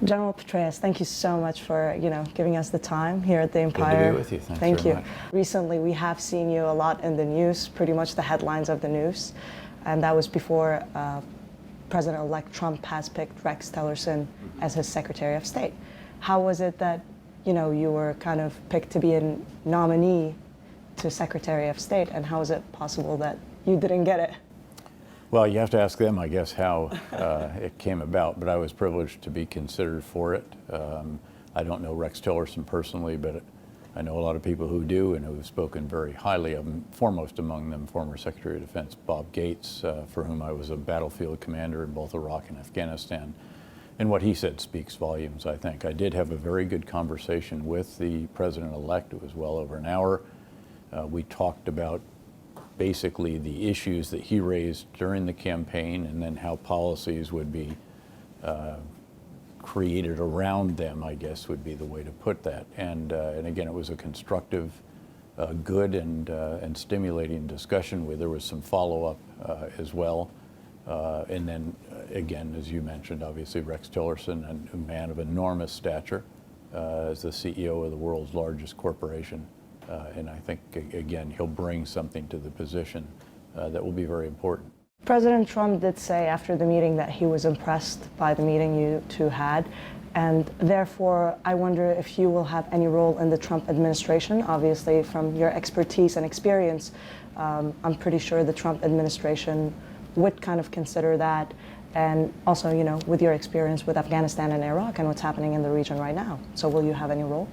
General Petraeus, thank you so much for giving us the time here at the Empire. Good to be with you. Thanks Thank very you. much. Recently, we have seen you a lot in the news, pretty much the headlines of the news, and that was before President-elect Trump has picked Rex Tillerson as his Secretary of State. How was it that you were kind of picked to be a nominee to Secretary of State, and how is it possible that you didn't get it? Well, you have to ask them, I guess, how it came about, but I was privileged to be considered for it. I don't know Rex Tillerson personally, but I know a lot of people who do and who have spoken very highly of him, foremost among them former Secretary of Defense Bob Gates, for whom I was a battlefield commander in both Iraq and Afghanistan. And what he said speaks volumes, I think. I did have a very good conversation with the President-elect. It was well over an hour. We talked about basically the issues that he raised during the campaign and then how policies would be created around them, I guess would be the way to put that. And again, it was a constructive, good and stimulating discussion where there was some follow-up as well. And then again, as you mentioned, obviously Rex Tillerson, a man of enormous stature, as the CEO of the world's largest corporation. And I think, again, he'll bring something to the position that will be very important. President Trump did say after the meeting that he was impressed by the meeting you two had, and therefore I wonder if you will have any role in the Trump administration. Obviously, from your expertise and experience, I'm pretty sure the Trump administration would kind of consider that, and also, with your experience with Afghanistan and Iraq and what's happening in the region right now. So will you have any role?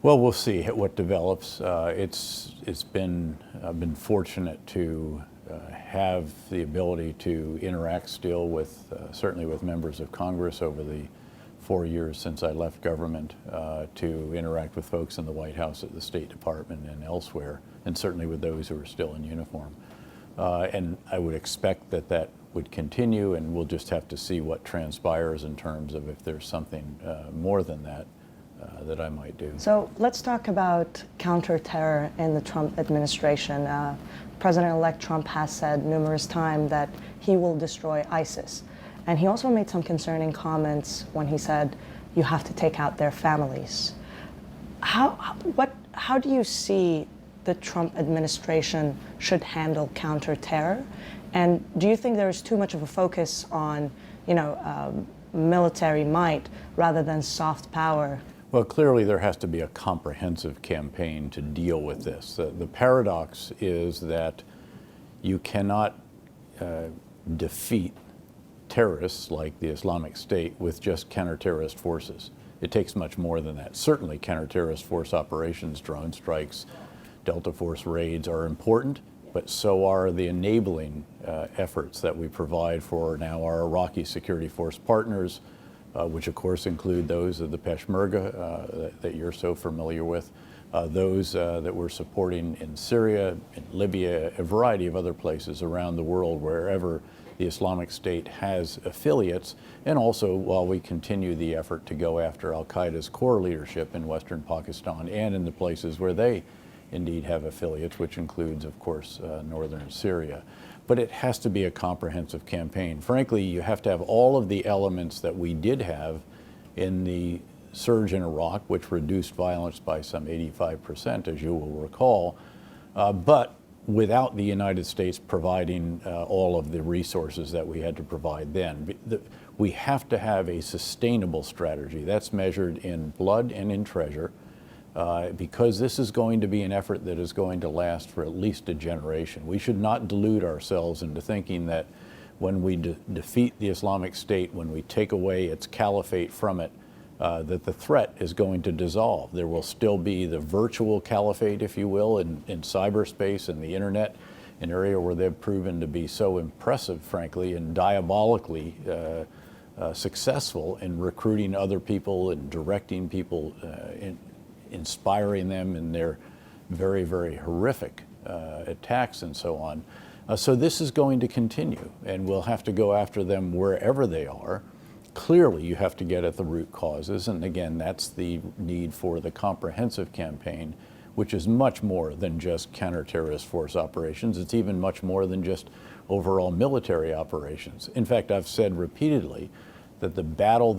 Well, we'll see what develops. It's been I've been fortunate to have the ability to interact still with certainly with members of Congress over the 4 years since I left government, to interact with folks in the White House, at the State Department, and elsewhere, and certainly with those who are still in uniform. And I would expect that that would continue, and we'll just have to see what transpires in terms of if there's something more than that that I might do. So let's talk about counterterror in the Trump administration. President-elect Trump has said numerous times that he will destroy ISIS. And he also made some concerning comments when he said, you have to take out their families. How do you see the Trump administration should handle counterterror? And do you think there is too much of a focus on, military might rather than soft power? Well, clearly there has to be a comprehensive campaign to deal with this. The paradox is that you cannot defeat terrorists like the Islamic State with just counter-terrorist forces. It takes much more than that. Certainly counter-terrorist force operations, drone strikes, Delta Force raids are important, but so are the enabling efforts that we provide for now our Iraqi security force partners, which of course include those of the Peshmerga that you're so familiar with, those that we're supporting in Syria, in Libya, a variety of other places around the world wherever the Islamic State has affiliates, and also while we continue the effort to go after al-Qaeda's core leadership in Western Pakistan and in the places where they indeed have affiliates, which includes, of course, northern Syria. But it has to be a comprehensive campaign. Frankly, you have to have all of the elements that we did have in the surge in Iraq, which reduced violence by some 85%, as you will recall, but without the United States providing all of the resources that we had to provide then. We have to have a sustainable strategy. That's measured in blood and in treasure. Because this is going to be an effort that is going to last for at least a generation. We should not delude ourselves into thinking that when we defeat the Islamic State, when we take away its caliphate from it, that the threat is going to dissolve. There will still be the virtual caliphate, if you will, in cyberspace and the internet, an area where they've proven to be so impressive, frankly, and diabolically successful in recruiting other people and directing people, inspiring them in their very, very horrific attacks and so on. So this is going to continue, and we'll have to go after them wherever they are. Clearly, you have to get at the root causes, and again, that's the need for the comprehensive campaign, which is much more than just counter-terrorist force operations. It's even much more than just overall military operations. In fact, I've said repeatedly that the battle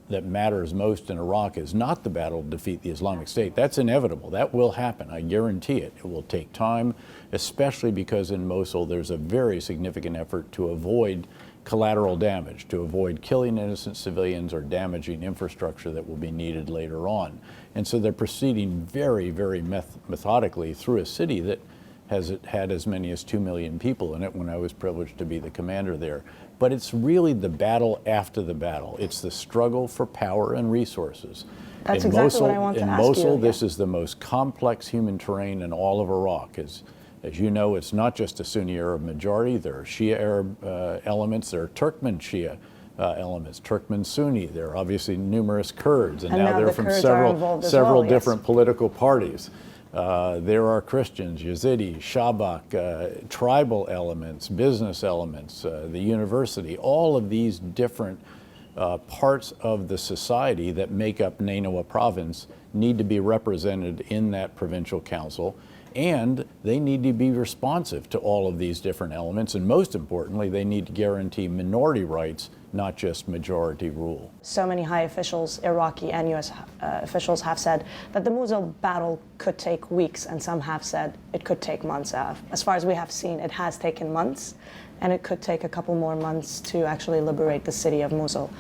that matters most in Iraq is not the battle to defeat the Islamic State. That's inevitable. That will happen. I guarantee it. It will take time, especially because in Mosul there's a very significant effort to avoid collateral damage, to avoid killing innocent civilians or damaging infrastructure that will be needed later on. And so they're proceeding very, very methodically through a city that has had as many as 2 million people in it when I was privileged to be the commander there. But it's really the battle after the battle. It's the struggle for power and resources. That's exactly what I want to ask you. In Mosul, this is the most complex human terrain in all of Iraq. As you know, it's not just a Sunni Arab majority. There are Shia Arab elements. There are Turkmen Shia elements, Turkmen Sunni. There are obviously numerous Kurds, and now they're from several different political parties. There are Christians, Yazidi, Shabak, tribal elements, business elements, the university, all of these different parts of the society that make up Nainawa province need to be represented in that provincial council, and they need to be responsive to all of these different elements, and most importantly, they need to guarantee minority rights, not just majority rule. So many high officials, Iraqi and US officials, have said that the Mosul battle could take weeks, and some have said it could take months. As far as we have seen, it has taken months, and it could take a couple more months to actually liberate the city of Mosul.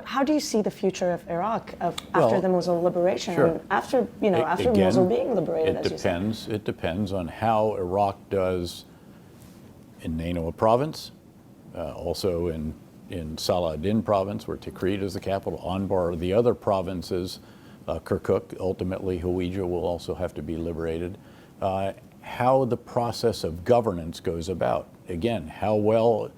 How do you see the future of Iraq after the Mosul liberation, sure. and after Mosul being liberated? It depends on how Iraq does in Nainawa province, also in Salah ad-Din province, where Tikrit is the capital, Anbar, the other provinces, Kirkuk, ultimately Hawija will also have to be liberated. How the process of governance goes about. Again, how well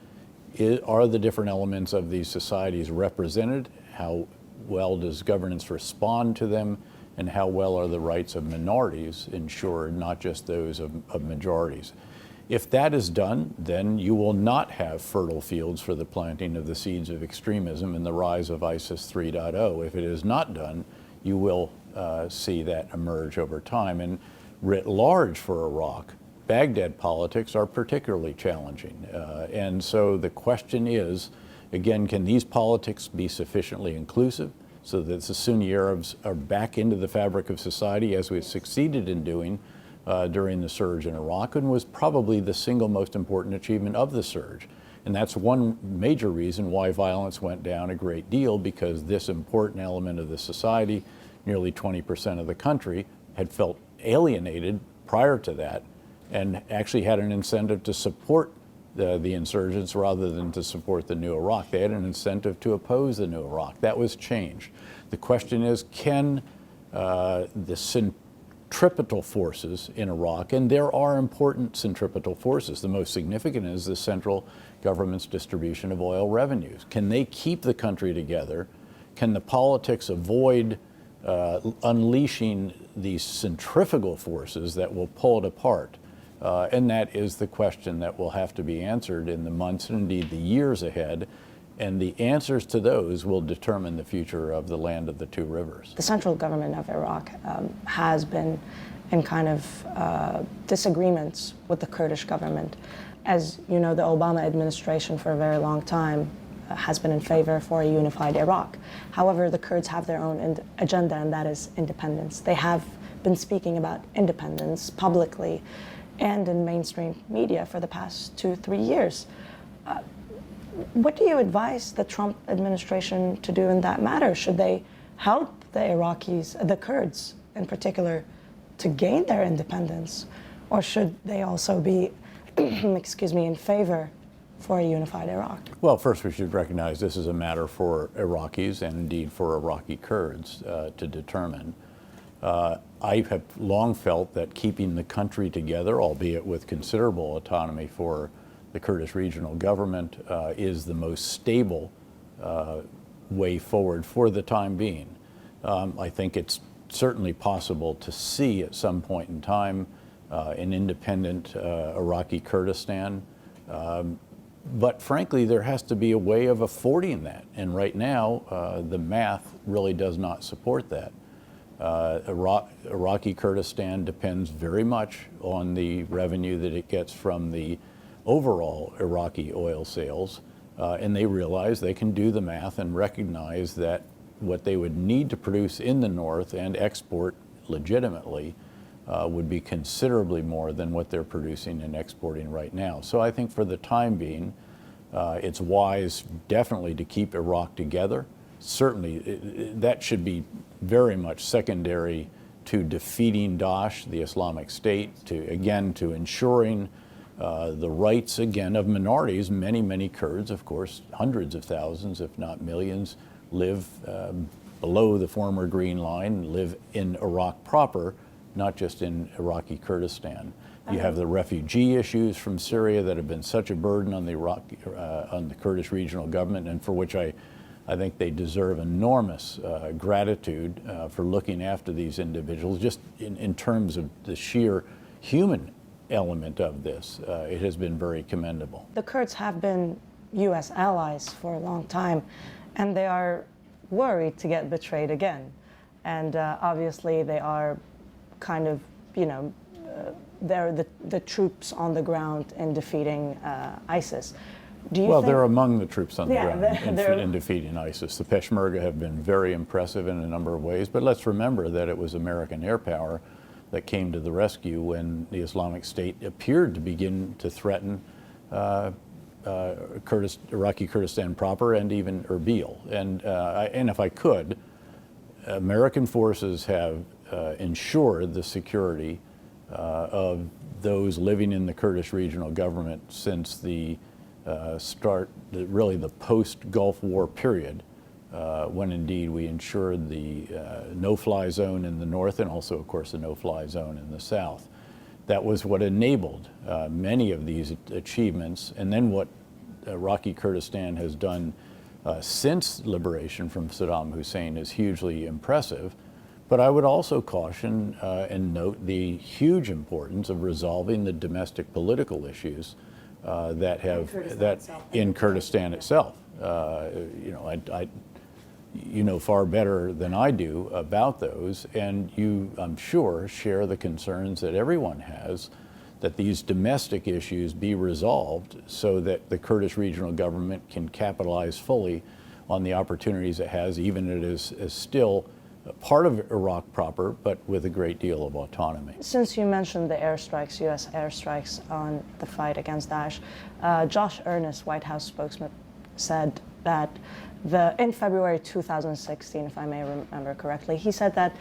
are the different elements of these societies represented? How well does governance respond to them? And how well are the rights of minorities ensured, not just those of majorities? If that is done, then you will not have fertile fields for the planting of the seeds of extremism and the rise of ISIS 3.0. If it is not done, you will see that emerge over time. And writ large for Iraq, Baghdad politics are particularly challenging. And so the question is, again, can these politics be sufficiently inclusive so that the Sunni Arabs are back into the fabric of society, as we've succeeded in doing during the surge in Iraq, and was probably the single most important achievement of the surge. And that's one major reason why violence went down a great deal, because this important element of the society, nearly 20% of the country, had felt alienated prior to that, and actually had an incentive to support the insurgents rather than to support the new Iraq. They had an incentive to oppose the new Iraq. That was changed. The question is, can the centripetal forces in Iraq, and there are important centripetal forces, the most significant is the central government's distribution of oil revenues. Can they keep the country together? Can the politics avoid unleashing these centrifugal forces that will pull it apart? And that is the question that will have to be answered in the months and indeed the years ahead. And the answers to those will determine the future of the land of the two rivers. The central government of Iraq has been in kind of disagreements with the Kurdish government. As you know, the Obama administration for a very long time has been in favor for a unified Iraq. However, the Kurds have their own agenda, and that is independence. They have been speaking about independence publicly and in mainstream media for the past 2-3 years. What do you advise the Trump administration to do in that matter? Should they help the Iraqis, the Kurds in particular, to gain their independence? Or should they also be, in favor for a unified Iraq? Well, first we should recognize this is a matter for Iraqis and indeed for Iraqi Kurds to determine. I have long felt that keeping the country together, albeit with considerable autonomy for the Kurdish regional government, is the most stable way forward for the time being. I think it's certainly possible to see at some point in time an independent Iraqi Kurdistan. But frankly, there has to be a way of affording that. And right now, the math really does not support that. Iraqi Kurdistan depends very much on the revenue that it gets from the overall Iraqi oil sales. And they realize they can do the math and recognize that what they would need to produce in the north and export legitimately would be considerably more than what they're producing and exporting right now. So I think for the time being, it's wise definitely to keep Iraq together. Certainly, that should be very much secondary to defeating Daesh, the Islamic State, to ensuring the rights, again, of minorities. Many, many Kurds, of course, hundreds of thousands, if not millions, live below the former Green Line, live in Iraq proper, not just in Iraqi Kurdistan. You have the refugee issues from Syria that have been such a burden on the Kurdish regional government, and for which I think they deserve enormous gratitude for looking after these individuals, just in terms of the sheer human element of this. It has been very commendable. The Kurds have been U.S. allies for a long time, and they are worried to get betrayed again. And obviously they are kind of, they're the troops on the ground in defeating ISIS. Do you think they're among the troops on the ground in defeating ISIS. The Peshmerga have been very impressive in a number of ways, but let's remember that it was American air power that came to the rescue when the Islamic State appeared to begin to threaten Iraqi Kurdistan proper and even Erbil. And if I could, American forces have ensured the security of those living in the Kurdish regional government since the really the post-Gulf War period, when indeed we ensured the no-fly zone in the north and also, of course, the no-fly zone in the south. That was what enabled many of these achievements. And then what Iraqi Kurdistan has done since liberation from Saddam Hussein is hugely impressive. But I would also caution and note the huge importance of resolving the domestic political issues in Kurdistan itself. You know far better than I do about those, and you, I'm sure, share the concerns that everyone has that these domestic issues be resolved so that the Kurdish regional government can capitalize fully on the opportunities it has, even it is still part of Iraq proper, but with a great deal of autonomy. Since you mentioned the airstrikes, U.S. airstrikes on the fight against Daesh, Josh Earnest, White House spokesman, said that in February 2016, if I may remember correctly, he said that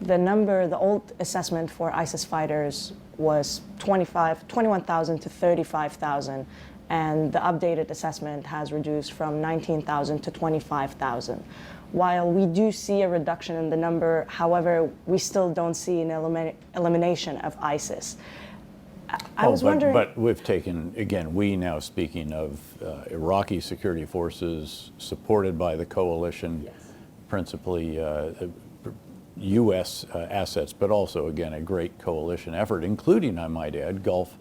the old assessment for ISIS fighters was 21,000 to 35,000, and the updated assessment has reduced from 19,000 to 25,000. While we do see a reduction in the number, however, we still don't see an elimination of ISIS. I was wondering... But we've taken, again, we now speaking of Iraqi security forces supported by the coalition, yes, principally U.S. assets, but also, again, a great coalition effort, including, I might add, Gulf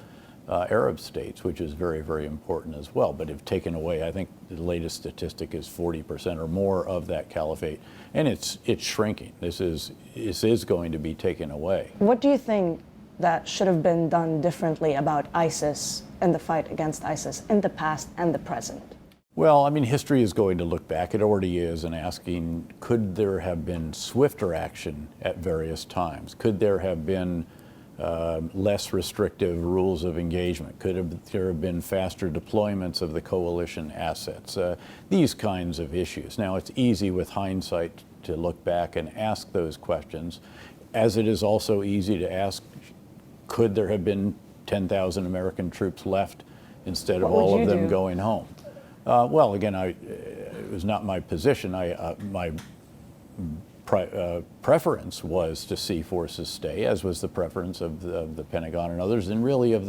Arab states, which is very, very important as well. But have taken away, I think the latest statistic is 40% or more of that caliphate, and it's shrinking. This is going to be taken away. What do you think that should have been done differently about ISIS and the fight against ISIS in the past and the present? Well, I mean, history is going to look back, it already is, and asking, could there have been swifter action at various times? Could there have been less restrictive rules of engagement? Could there have been faster deployments of the coalition assets? These kinds of issues. Now, it's easy with hindsight to look back and ask those questions, as it is also easy to ask, could there have been 10,000 American troops left instead of all of them going home? Well, again, it was not my position. My preference was to see forces stay, as was the preference of the Pentagon and others, and really of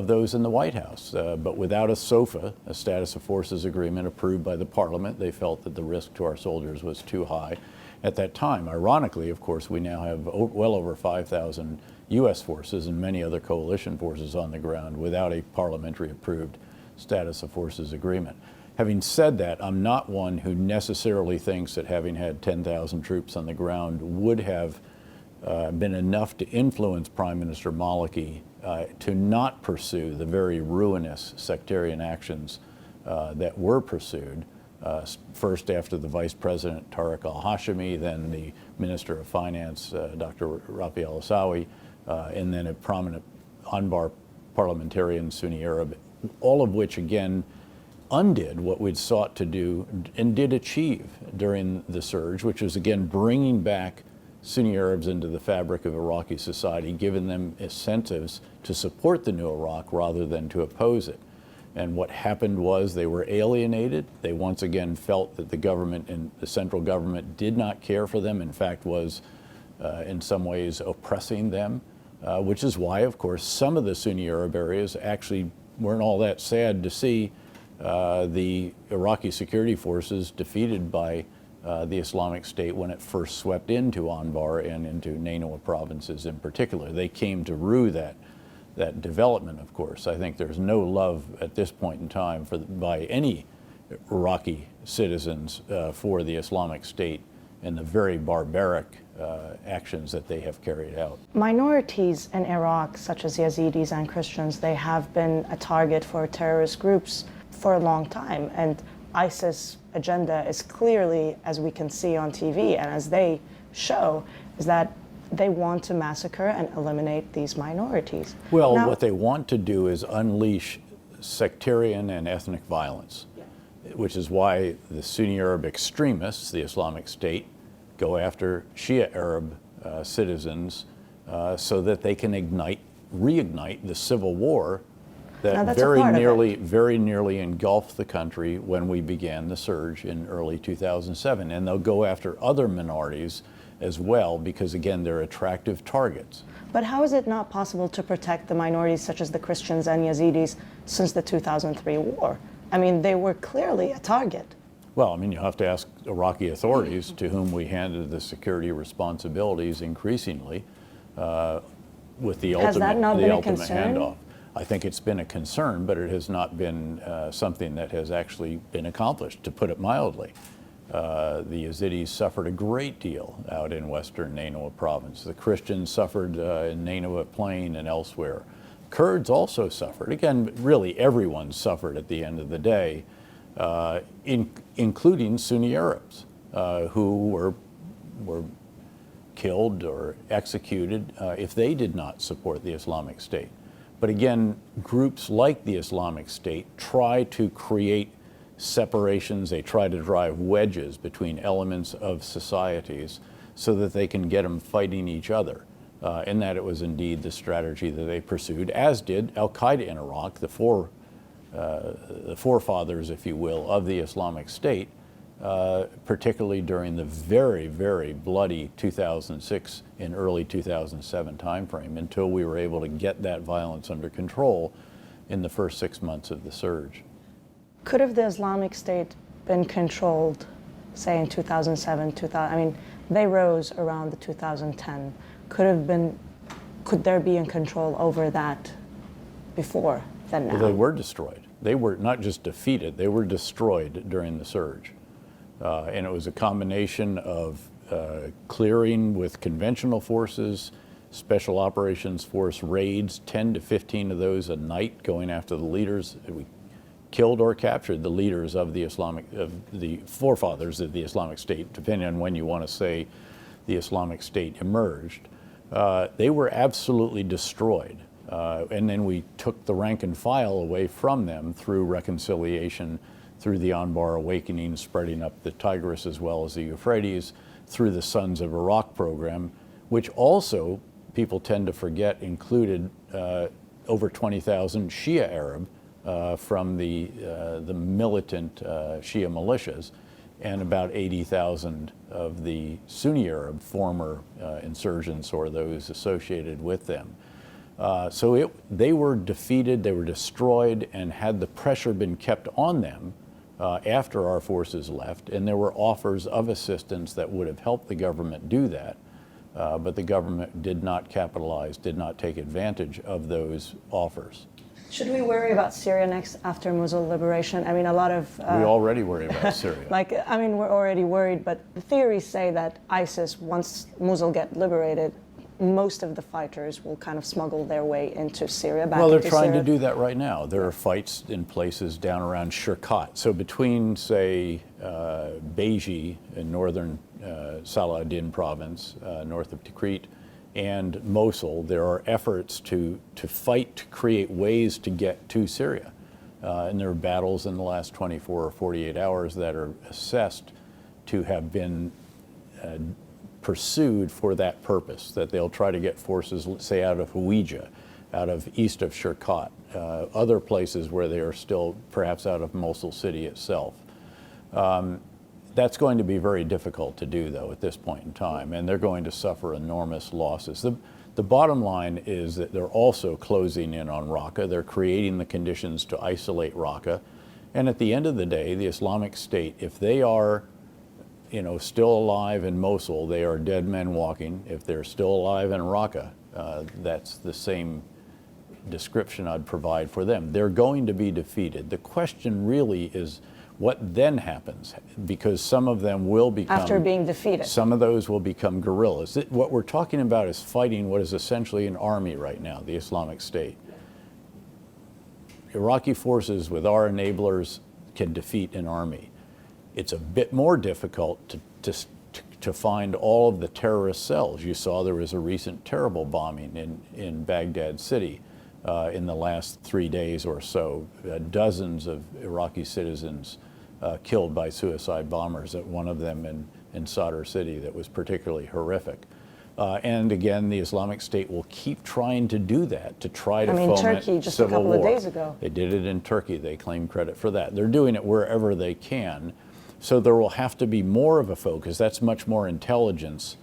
those in the White House. But without a SOFA, a status of forces agreement approved by the Parliament, they felt that the risk to our soldiers was too high at that time. Ironically, of course, we now have well over 5,000 U.S. forces and many other coalition forces on the ground without a parliamentary approved status of forces agreement. Having said that, I'm not one who necessarily thinks that having had 10,000 troops on the ground would have been enough to influence Prime Minister Maliki to not pursue the very ruinous sectarian actions that were pursued. First after the Vice President Tariq al-Hashimi, then the Minister of Finance, Dr. Rafi al-Asawi, and then a prominent Anbar parliamentarian, Sunni Arab, all of which again undid what we'd sought to do and did achieve during the surge, which was again bringing back Sunni Arabs into the fabric of Iraqi society, giving them incentives to support the new Iraq rather than to oppose it. And what happened was they were alienated. They once again felt that the government and the central government did not care for them, in fact was in some ways oppressing them, which is why, of course, some of the Sunni Arab areas actually weren't all that sad to see the Iraqi security forces defeated by the Islamic State when it first swept into Anbar and into Nainawa provinces in particular. They came to rue that development, of course. I think there's no love at this point in time by any Iraqi citizens for the Islamic State and the very barbaric actions that they have carried out. Minorities in Iraq, such as Yazidis and Christians, they have been a target for terrorist groups for a long time. And ISIS agenda is clearly, as we can see on TV and as they show, is that they want to massacre and eliminate these minorities. Well, what they want to do is unleash sectarian and ethnic violence, which is why the Sunni Arab extremists, the Islamic State, go after Shia Arab citizens so that they can reignite the civil war that very nearly engulfed the country when we began the surge in early 2007. And they'll go after other minorities as well, because again, they're attractive targets. But how is it not possible to protect the minorities such as the Christians and Yazidis since the 2003 war? I mean, they were clearly a target. Well, I mean, you have to ask Iraqi authorities, to whom we handed the security responsibilities increasingly, with the ultimate handoff. I think it's been a concern, but it has not been something that has actually been accomplished, to put it mildly. The Yazidis suffered a great deal out in western Nainawa province. The Christians suffered in Nainawa Plain and elsewhere. Kurds also suffered. Again, really everyone suffered at the end of the day, including Sunni Arabs who were killed or executed if they did not support the Islamic State. But again, groups like the Islamic State try to create separations, they try to drive wedges between elements of societies so that they can get them fighting each other. And that it was indeed the strategy that they pursued, as did al-Qaeda in Iraq, the forefathers, if you will, of the Islamic State, particularly during the very, very bloody 2006 and early 2007 timeframe, until we were able to get that violence under control in the first 6 months of the surge. Could have the Islamic State been controlled, say in 2007, 2000? I mean, they rose around the 2010. Could there be in control over that before than now? Well, they were destroyed. They were not just defeated, they were destroyed during the surge. And it was a combination of clearing with conventional forces, special operations force raids, 10 to 15 of those a night, going after the leaders. We killed or captured the leaders of the the forefathers of the Islamic State, depending on when you want to say the Islamic State emerged. They were absolutely destroyed. And then we took the rank and file away from them through reconciliation, through the Anbar Awakening, spreading up the Tigris as well as the Euphrates, through the Sons of Iraq program, which also, people tend to forget, included over 20,000 Shia Arab from the militant Shia militias, and about 80,000 of the Sunni Arab former insurgents or those associated with them. So they were defeated, they were destroyed, and had the pressure been kept on them after our forces left, and there were offers of assistance that would have helped the government do that, but the government did not capitalize, did not take advantage of those offers. Should we worry about Syria next after Mosul liberation? I mean, a lot of... we already worry about Syria. We're already worried, but the theories say that ISIS, once Mosul get liberated, most of the fighters will kind of smuggle their way into Syria, back Well, they're into trying Syria. to do that right now. There are fights in places down around Shirkat. So between, say, Beji in northern Saladin province, north of Tikrit, and Mosul, there are efforts to fight to create ways to get to Syria. And there are battles in the last 24 or 48 hours that are assessed to have been pursued for that purpose, that they'll try to get forces, say, out of Hawija, out of east of Shirkat, other places where they are still perhaps out of Mosul city itself. That's going to be very difficult to do, though, at this point in time, and they're going to suffer enormous losses. The bottom line is that they're also closing in on Raqqa. They're creating the conditions to isolate Raqqa. And at the end of the day, the Islamic State, if they are still alive in Mosul, they are dead men walking. If they're still alive in Raqqa, that's the same description I'd provide for them. They're going to be defeated. The question really is what then happens, because some of them will become... After being defeated. Some of those will become guerrillas. What we're talking about is fighting what is essentially an army right now, the Islamic State. Iraqi forces with our enablers can defeat an army. It's a bit more difficult to find all of the terrorist cells. You saw there was a recent terrible bombing in Baghdad city in the last 3 days or so. Dozens of Iraqi citizens killed by suicide bombers, one of them in Sadr city that was particularly horrific. And again, the Islamic State will keep trying to do that, to try to foment Turkey just a civil couple of war. days ago. They did it in Turkey. They claim credit for that. They're doing it wherever they can. So there will have to be more of a focus. That's much more intelligence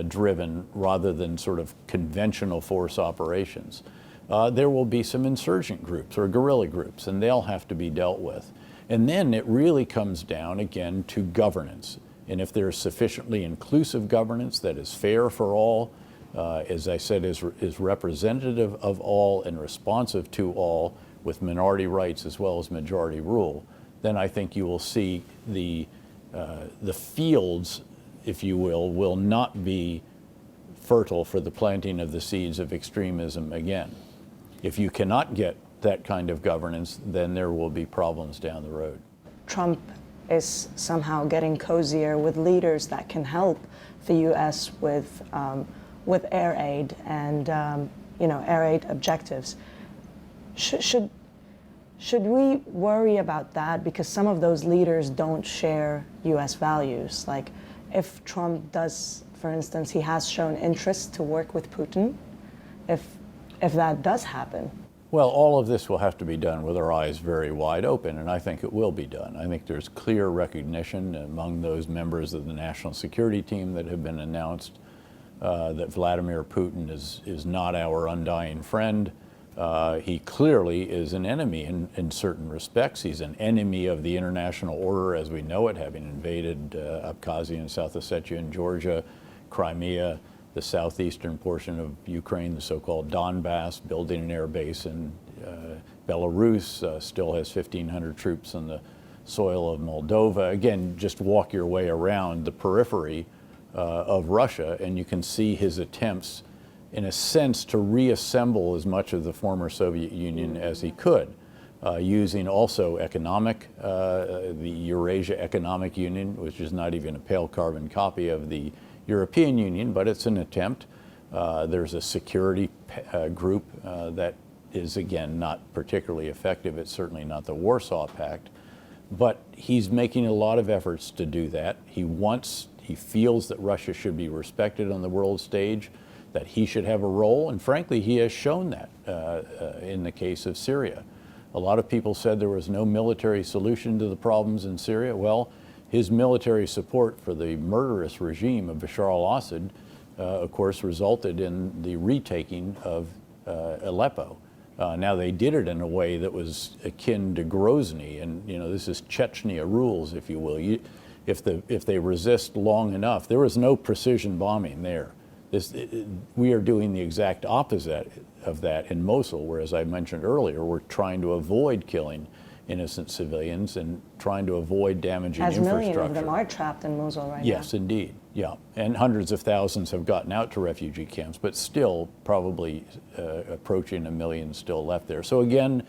driven rather than sort of conventional force operations. There will be some insurgent groups or guerrilla groups, and they'll have to be dealt with. And then it really comes down again to governance. And if there's sufficiently inclusive governance that is fair for all, as I said, is representative of all and responsive to all, with minority rights as well as majority rule, then I think you will see the fields, if you will not be fertile for the planting of the seeds of extremism again. If you cannot get that kind of governance, then there will be problems down the road. Trump is somehow getting cozier with leaders that can help the U.S. with air aid and air aid objectives. Should we worry about that, because some of those leaders don't share U.S. values? Like, if Trump does, for instance, he has shown interest to work with Putin, if that does happen. Well, all of this will have to be done with our eyes very wide open, and I think it will be done. I think there's clear recognition among those members of the national security team that have been announced that Vladimir Putin is not our undying friend. He clearly is an enemy in certain respects. He's an enemy of the international order as we know it, having invaded Abkhazia and South Ossetia and Georgia, Crimea, the southeastern portion of Ukraine, the so-called Donbass, building an air base in Belarus, still has 1,500 troops on the soil of Moldova. Again, just walk your way around the periphery of Russia and you can see his attempts, in a sense, to reassemble as much of the former Soviet Union as he could, using also the Eurasia Economic Union, which is not even a pale carbon copy of the European Union, but it's an attempt. There's a security group that is, again, not particularly effective. It's certainly not the Warsaw Pact, but he's making a lot of efforts to do that. He feels that Russia should be respected on the world stage, that he should have a role, and frankly, he has shown that in the case of Syria. A lot of people said there was no military solution to the problems in Syria. Well, his military support for the murderous regime of Bashar al-Assad, of course, resulted in the retaking of Aleppo. Now, they did it in a way that was akin to Grozny, and this is Chechnya rules, if you will. If they resist long enough, there was no precision bombing there. We are doing the exact opposite of that in Mosul, where, as I mentioned earlier, we're trying to avoid killing innocent civilians and trying to avoid damaging As infrastructure. millions of them are trapped in Mosul right now. Yes, indeed. Yeah, and hundreds of thousands have gotten out to refugee camps, but still probably approaching 1 million still left there. So again,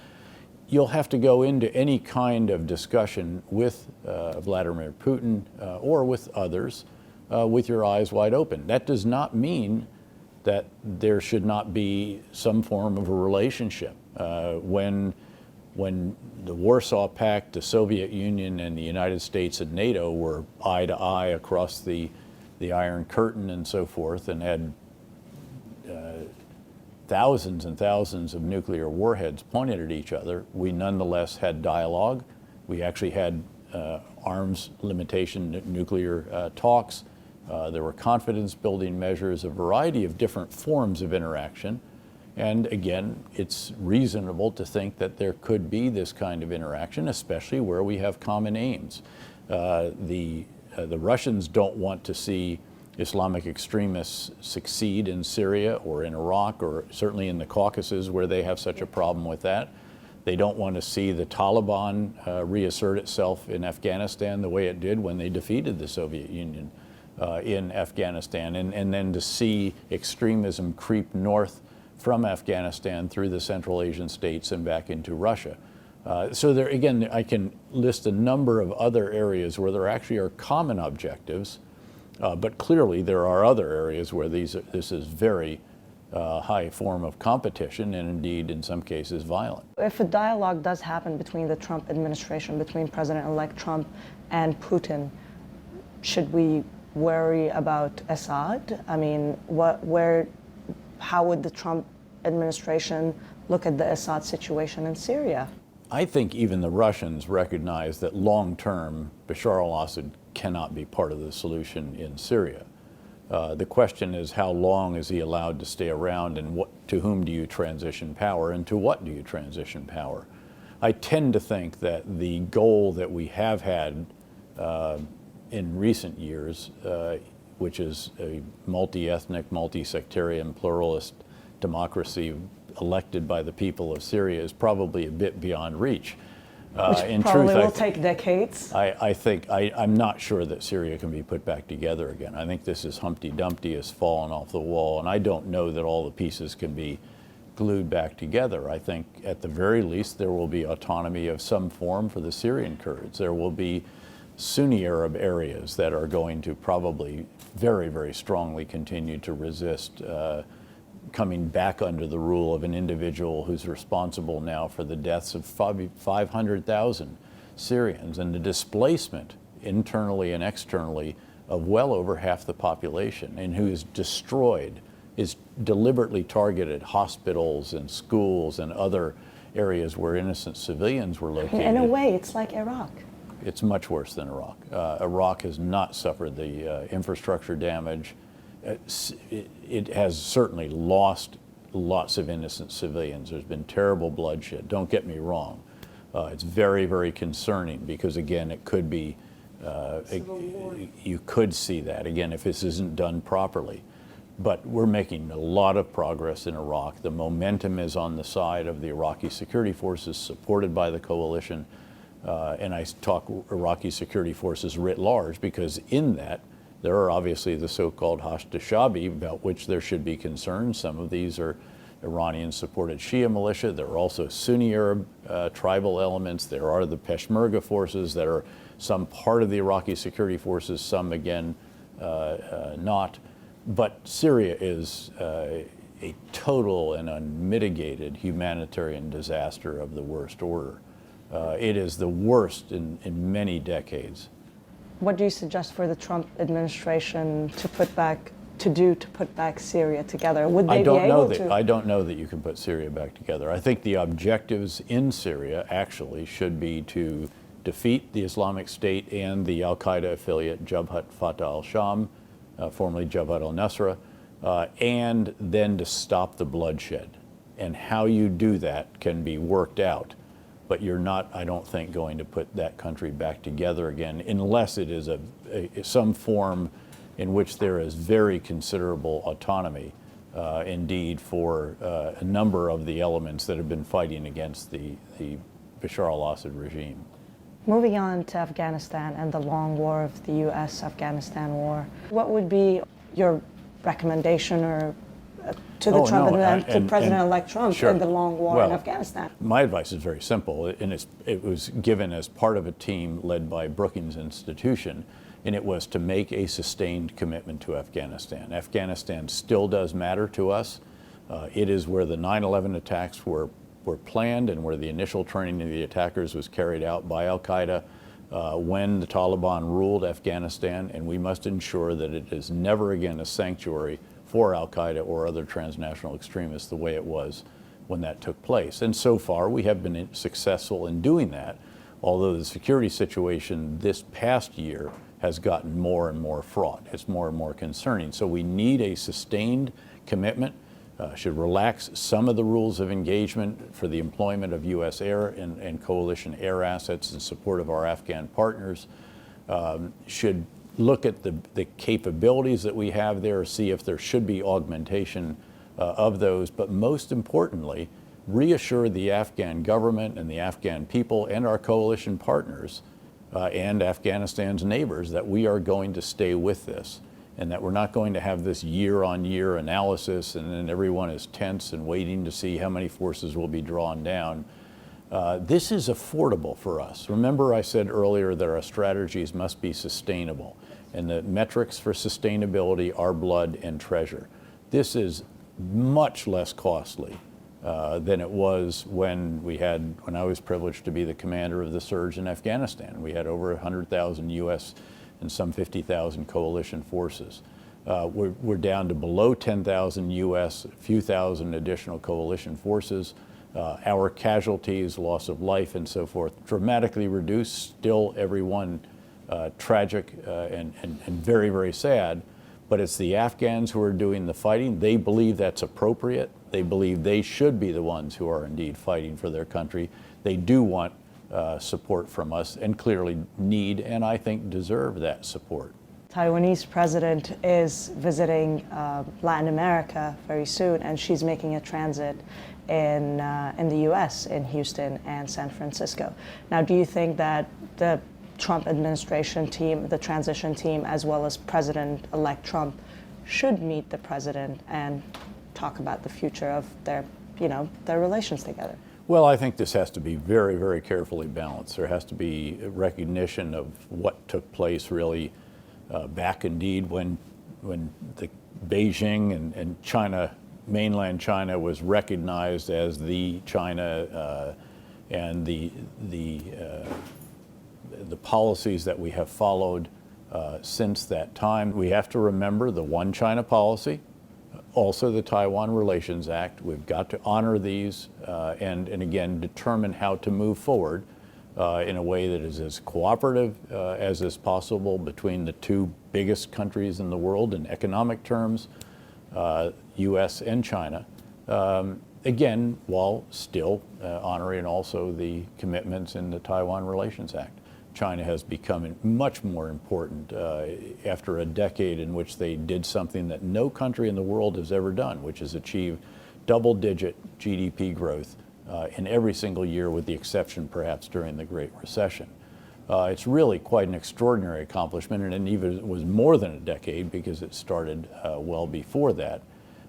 you'll have to go into any kind of discussion with Vladimir Putin or with others with your eyes wide open. That does not mean that there should not be some form of a relationship. When the Warsaw Pact, the Soviet Union, and the United States and NATO were eye to eye across the Iron Curtain and so forth, and had thousands and thousands of nuclear warheads pointed at each other, we nonetheless had dialogue. We actually had arms limitation nuclear talks. There were confidence building measures, a variety of different forms of interaction. And again, it's reasonable to think that there could be this kind of interaction, especially where we have common aims. The Russians don't want to see Islamic extremists succeed in Syria or in Iraq or certainly in the Caucasus, where they have such a problem with that. They don't want to see the Taliban reassert itself in Afghanistan the way it did when they defeated the Soviet Union in Afghanistan, and then to see extremism creep north from Afghanistan through the Central Asian states and back into Russia. So there, again, I can list a number of other areas where there actually are common objectives, but clearly there are other areas where this is very high form of competition and indeed in some cases violent. If a dialogue does happen between the Trump administration, between President-elect Trump and Putin, should we worry about Assad? I mean, how would the Trump administration look at the Assad situation in Syria? I think even the Russians recognize that long-term Bashar al-Assad cannot be part of the solution in Syria. The question is, how long is he allowed to stay around, and to whom do you transition power, and to what do you transition power? I tend to think that the goal that we have had in recent years, which is a multi-ethnic, multi-sectarian, pluralist democracy elected by the people of Syria, is probably a bit beyond reach. Which in probably truth, will take decades. I'm not sure that Syria can be put back together again. I think this is Humpty Dumpty has fallen off the wall, and I don't know that all the pieces can be glued back together. I think at the very least there will be autonomy of some form for the Syrian Kurds. There will be Sunni Arab areas that are going to probably very, very strongly continue to resist coming back under the rule of an individual who's responsible now for the deaths of 500,000 Syrians and the displacement internally and externally of well over half the population, and who is deliberately targeted hospitals and schools and other areas where innocent civilians were located. In a way, it's like Iraq. It's much worse than Iraq. Iraq has not suffered the infrastructure damage. It has certainly lost lots of innocent civilians. There's been terrible bloodshed. Don't get me wrong. It's very, very concerning because, again, it could be, you could see that, again, if this isn't done properly. But we're making a lot of progress in Iraq. The momentum is on the side of the Iraqi security forces supported by the coalition. And I talk Iraqi security forces writ large because in that, there are obviously the so-called Hashd-e-Shabi about which there should be concern. Some of these are Iranian-supported Shia militia. There are also Sunni Arab tribal elements. There are the Peshmerga forces that are some part of the Iraqi security forces, some again not. But Syria is a total and unmitigated humanitarian disaster of the worst order. It is the worst in many decades. What do you suggest for the Trump administration to put back Syria together? Would they be able to? I don't know that you can put Syria back together. I think the objectives in Syria actually should be to defeat the Islamic State and the Al-Qaeda affiliate Jabhat Fatah al-Sham, formerly Jabhat al-Nusra, and then to stop the bloodshed. And how you do that can be worked out. But you're not, I don't think, going to put that country back together again unless it is some form in which there is very considerable autonomy, indeed, for a number of the elements that have been fighting against the Bashar al-Assad regime. Moving on to Afghanistan and the long war of the U.S.-Afghanistan war, what would be your recommendation or to the to President-elect Trump sure. in the long war in Well, Afghanistan? My advice is very simple, and it was given as part of a team led by Brookings Institution, and it was to make a sustained commitment to Afghanistan. Afghanistan still does matter to us. It is where the 9/11 attacks were planned and where the initial training of the attackers was carried out by al-Qaeda when the Taliban ruled Afghanistan, and we must ensure that it is never again a sanctuary for al-Qaeda or other transnational extremists the way it was when that took place. And so far we have been successful in doing that, although the security situation this past year has gotten more and more fraught. It's more and more concerning. So we need a sustained commitment. Should relax some of the rules of engagement for the employment of U.S. air and coalition air assets in support of our Afghan partners. Should look at the capabilities that we have there, see if there should be augmentation of those, but most importantly, reassure the Afghan government and the Afghan people and our coalition partners and Afghanistan's neighbors that we are going to stay with this, and that we're not going to have this year-on-year analysis and then everyone is tense and waiting to see how many forces will be drawn down. This is affordable for us. Remember I said earlier that our strategies must be sustainable, and the metrics for sustainability are blood and treasure. This is much less costly than it was when I was privileged to be the commander of the surge in Afghanistan. We had over 100,000 U.S. and some 50,000 coalition forces. We're down to below 10,000 U.S., a few thousand additional coalition forces. Our casualties, loss of life and so forth, dramatically reduced, still every one tragic and very, very sad. But it's the Afghans who are doing the fighting. They believe that's appropriate. They believe they should be the ones who are indeed fighting for their country. They do want support from us and clearly need and I think deserve that support. Taiwanese president is visiting Latin America very soon, and she's making a transit in the U.S., in Houston and San Francisco. Now, do you think that the Trump administration team, the transition team, as well as President-elect Trump, should meet the president and talk about the future of their relations together? Well, I think this has to be very, very carefully balanced. There has to be a recognition of what took place really back indeed when the Beijing and China, mainland China, was recognized as the China and the policies that we have followed since that time. We have to remember the One China policy, also the Taiwan Relations Act. We've got to honor these and again determine how to move forward in a way that is as cooperative as is possible between the two biggest countries in the world in economic terms, U.S. and China, again, while still honoring also the commitments in the Taiwan Relations Act. China has become much more important after a decade in which they did something that no country in the world has ever done, which is achieve double-digit GDP growth in every single year, with the exception perhaps during the Great Recession. It's really quite an extraordinary accomplishment, and it even was more than a decade because it started well before that.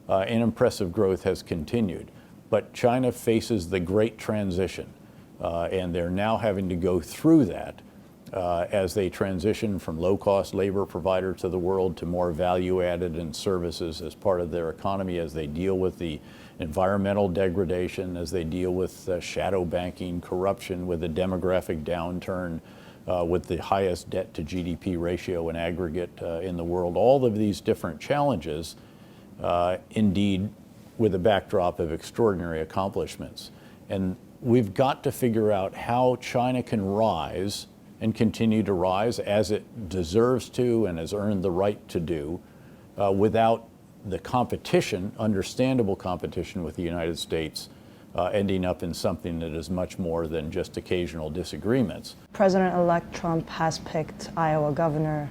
And impressive growth has continued. But China faces the great transition, and they're now having to go through that as they transition from low-cost labor provider to the world to more value-added and services as part of their economy, as they deal with the environmental degradation, as they deal with shadow banking, corruption, with a demographic downturn, with the highest debt to GDP ratio in aggregate in the world. All of these different challenges, indeed, with a backdrop of extraordinary accomplishments. And we've got to figure out how China can rise and continue to rise as it deserves to and has earned the right to do without the competition, understandable competition with the United States, ending up in something that is much more than just occasional disagreements. President-elect Trump has picked Iowa Governor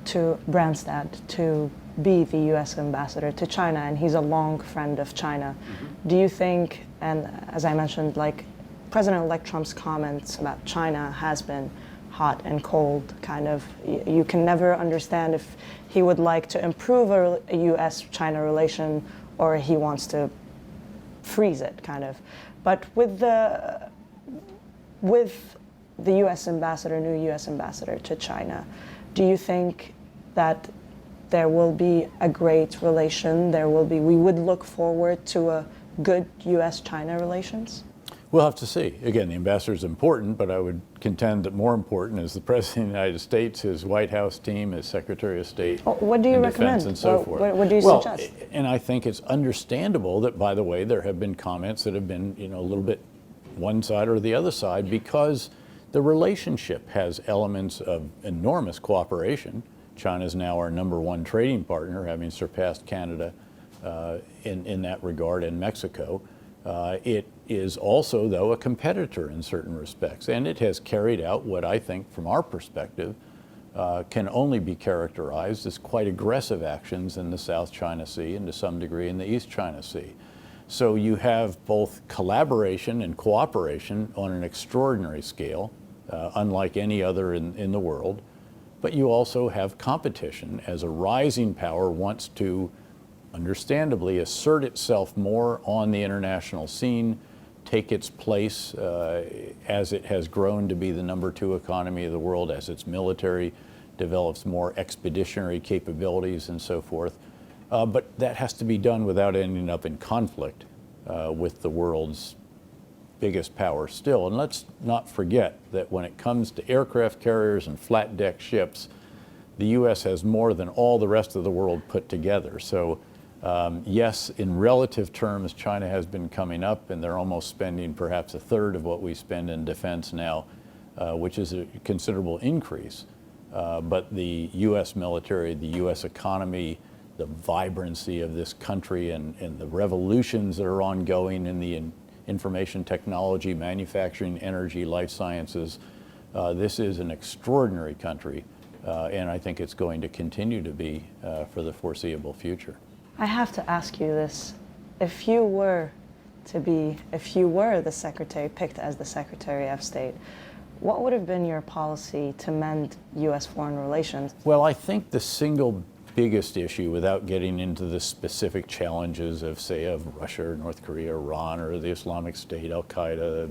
to Branstad to be the U.S. ambassador to China, and he's a long friend of China. Mm-hmm. Do you think, and as I mentioned, like President-elect Trump's comments about China has been hot and cold, kind of. You can never understand if he would like to improve a U.S.-China relation or he wants to freeze it, kind of. But with the U.S. ambassador, new U.S. ambassador to China, do you think that there will be a great relation? We would look forward to a good U.S.-China relations? We'll have to see. Again, the ambassador is important, but I would contend that more important is the President of the United States, his White House team, his Secretary of State, what do you recommend? Defense, and so forth. What do you suggest? And I think it's understandable that, by the way, there have been comments that have been, a little bit one side or the other side, because the relationship has elements of enormous cooperation. China is now our #1 trading partner, having surpassed Canada in that regard, and Mexico. It is also, though, a competitor in certain respects, and it has carried out what I think, from our perspective, can only be characterized as quite aggressive actions in the South China Sea and to some degree in the East China Sea. So you have both collaboration and cooperation on an extraordinary scale, unlike any other in the world, but you also have competition as a rising power wants to understandably assert itself more on the international scene, take its place as it has grown to be the #2 economy of the world, as its military develops more expeditionary capabilities and so forth. But that has to be done without ending up in conflict with the world's biggest power still. And let's not forget that when it comes to aircraft carriers and flat deck ships, the U.S. has more than all the rest of the world put together. So yes, in relative terms, China has been coming up, and they're almost spending perhaps a third of what we spend in defense now, which is a considerable increase. But the U.S. military, the U.S. economy, the vibrancy of this country, and the revolutions that are ongoing in the information technology, manufacturing, energy, life sciences, this is an extraordinary country, and I think it's going to continue to be for the foreseeable future. I have to ask you this. If you were the secretary, picked as the Secretary of State, what would have been your policy to mend U.S. foreign relations? Well, I think the single biggest issue, without getting into the specific challenges of, say, of Russia or North Korea, Iran, or the Islamic State, Al-Qaeda,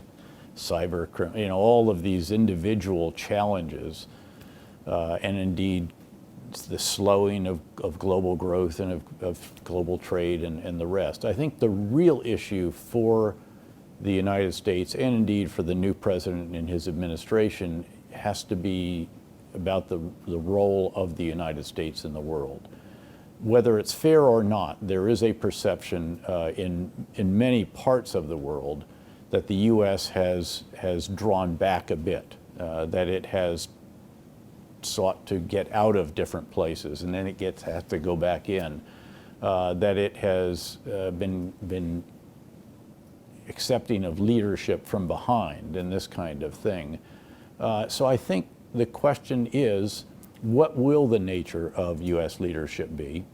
cyber, all of these individual challenges, and indeed the slowing of global growth and of global trade and the rest. I think the real issue for the United States, and indeed for the new president and his administration, has to be about the role of the United States in the world. Whether it's fair or not, there is a perception in many parts of the world that the U.S. has drawn back a bit, that it has sought to get out of different places, and then it has to go back in, that it has been accepting of leadership from behind and this kind of thing. So I think the question is, what will the nature of U.S. leadership be?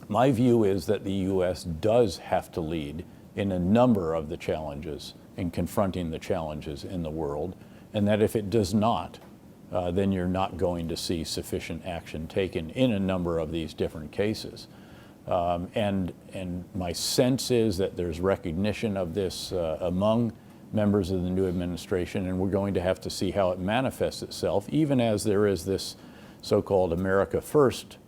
My view is that the U.S. does have to lead in a number of the challenges in confronting the challenges in the world, and that if it does not, then you're not going to see sufficient action taken in a number of these different cases. And my sense is that there's recognition of this among members of the new administration, and we're going to have to see how it manifests itself, even as there is this so-called America First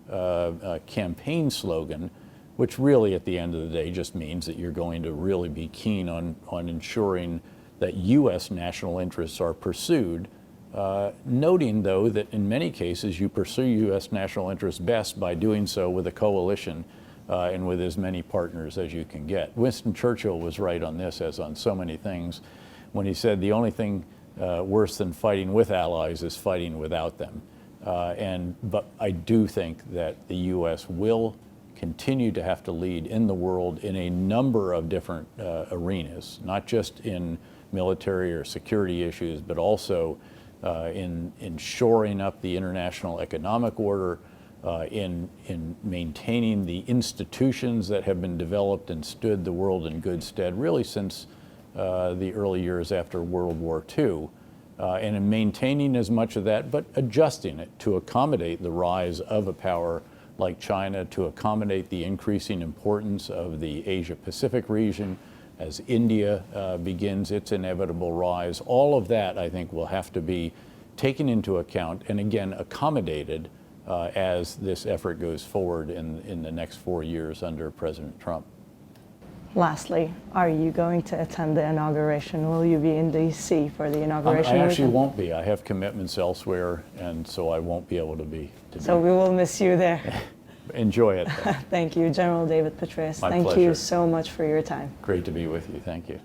campaign slogan, which really at the end of the day just means that you're going to really be keen on ensuring that U.S. national interests are pursued, noting, though, that in many cases you pursue U.S. national interests best by doing so with a coalition and with as many partners as you can get. Winston Churchill was right on this, as on so many things, when he said the only thing worse than fighting with allies is fighting without them. But I do think that the U.S. will continue to have to lead in the world in a number of different arenas, not just in military or security issues, but also in shoring up the international economic order, in maintaining the institutions that have been developed and stood the world in good stead, really since the early years after World War II, and in maintaining as much of that, but adjusting it to accommodate the rise of a power like China, to accommodate the increasing importance of the Asia-Pacific region as India begins its inevitable rise. All of that, I think, will have to be taken into account and again accommodated as this effort goes forward in the next 4 years under President Trump. Lastly, are you going to attend the inauguration? Will you be in D.C. for the inauguration? I actually won't be. I have commitments elsewhere, and so I won't be able to be. So we will miss you there. Enjoy it. Thank you, General David Petraeus. My Thank pleasure. you so much for your time. Great to be with you. Thank you.